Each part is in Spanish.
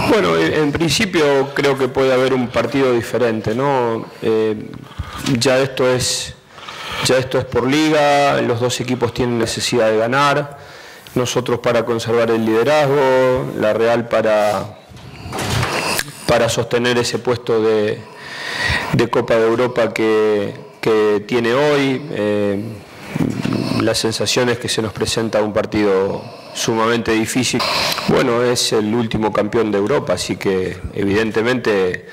Bueno, en principio creo que puede haber un partido diferente, ¿no? Ya esto es por liga, los dos equipos tienen necesidad de ganar, nosotros para conservar el liderazgo, la Real para sostener ese puesto de Copa de Europa que tiene hoy. La sensación es que se nos presenta un partido sumamente difícil. Bueno, es el último campeón de Europa, así que evidentemente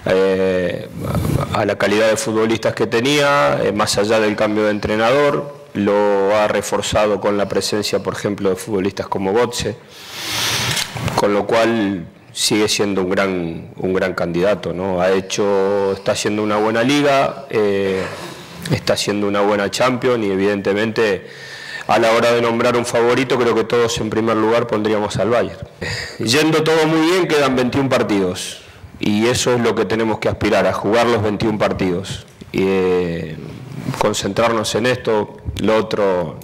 a la calidad de futbolistas que tenía, más allá del cambio de entrenador, lo ha reforzado con la presencia, por ejemplo, de futbolistas como Götze, con lo cual sigue siendo un gran candidato, ¿no? Está haciendo una buena liga, está haciendo una buena Champions y evidentemente a la hora de nombrar un favorito creo que todos en primer lugar pondríamos al Bayern. Yendo todo muy bien, quedan 21 partidos y eso es lo que tenemos que aspirar, a jugar los 21 partidos y concentrarnos en esto. Lo otro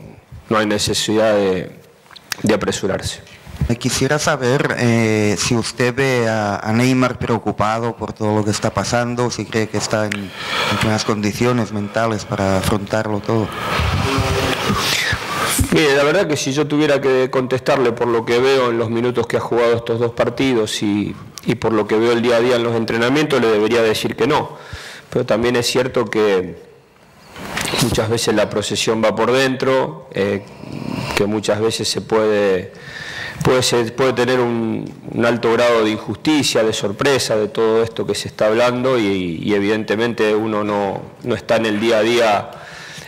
no hay necesidad de apresurarse. Quisiera saber si usted ve a Neymar preocupado por todo lo que está pasando, si cree que está en buenas condiciones mentales para afrontarlo todo. Mire, la verdad que si yo tuviera que contestarle por lo que veo en los minutos que ha jugado estos dos partidos y por lo que veo el día a día en los entrenamientos, le debería decir que no. Pero también es cierto que muchas veces la procesión va por dentro, que muchas veces se puede tener un alto grado de injusticia, de sorpresa de todo esto que se está hablando y evidentemente uno no está en el día a día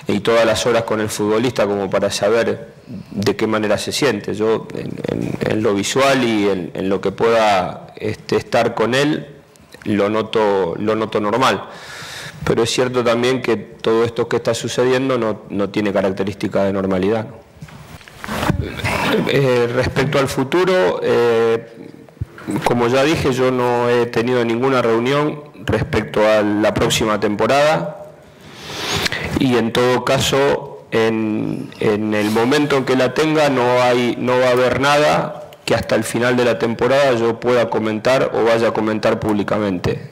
y todas las horas con el futbolista como para saber de qué manera se siente. Yo en lo visual y en lo que pueda estar con él lo noto normal. Pero es cierto también que todo esto que está sucediendo no tiene característica de normalidad, ¿no? Respecto al futuro, como ya dije, yo no he tenido ninguna reunión respecto a la próxima temporada y en todo caso en el momento en que la tenga no va a haber nada que hasta el final de la temporada yo pueda comentar o vaya a comentar públicamente.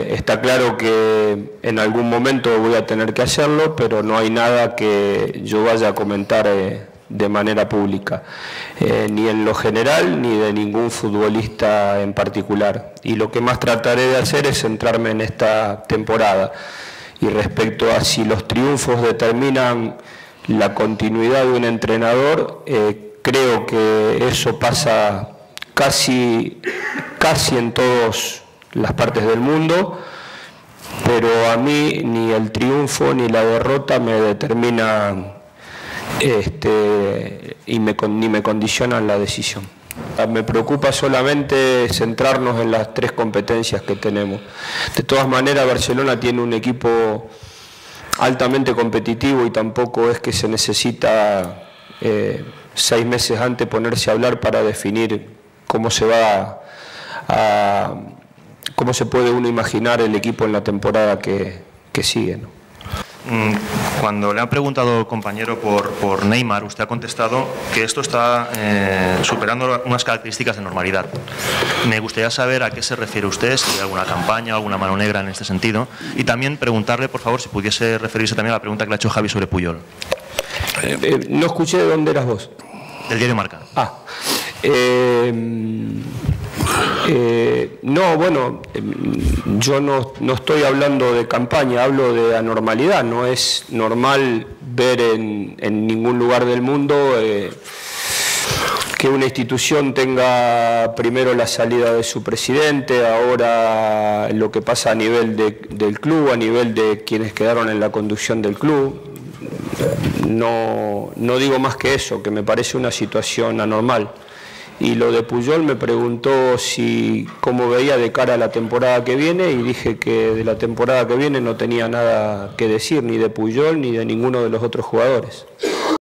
Está claro que en algún momento voy a tener que hacerlo, pero no hay nada que yo vaya a comentar de manera pública, ni en lo general ni de ningún futbolista en particular. Y lo que más trataré de hacer es centrarme en esta temporada. Y respecto a si los triunfos determinan la continuidad de un entrenador, creo que eso pasa casi en todas las partes del mundo, pero a mí ni el triunfo ni la derrota me determinan ni me condicionan la decisión. Me preocupa solamente centrarnos en las tres competencias que tenemos. De todas maneras, Barcelona tiene un equipo altamente competitivo y tampoco es que se necesita 6 meses antes ponerse a hablar para definir cómo se puede uno imaginar el equipo en la temporada que sigue, ¿no? Cuando le han preguntado, compañero, por Neymar, usted ha contestado que esto está superando unas características de normalidad. Me gustaría saber a qué se refiere usted, si hay alguna campaña, alguna mano negra en este sentido, y también preguntarle, por favor, si pudiese referirse también a la pregunta que le ha hecho Javi sobre Puyol. No escuché de dónde eras vos. Del diario Marca. No, bueno, yo no estoy hablando de campaña, hablo de anormalidad. No es normal ver en ningún lugar del mundo que una institución tenga primero la salida de su presidente, ahora lo que pasa a nivel del club, a nivel de quienes quedaron en la conducción del club. No digo más que eso, que me parece una situación anormal. Y lo de Puyol me preguntó cómo veía de cara a la temporada que viene y dije que de la temporada que viene no tenía nada que decir, ni de Puyol ni de ninguno de los otros jugadores.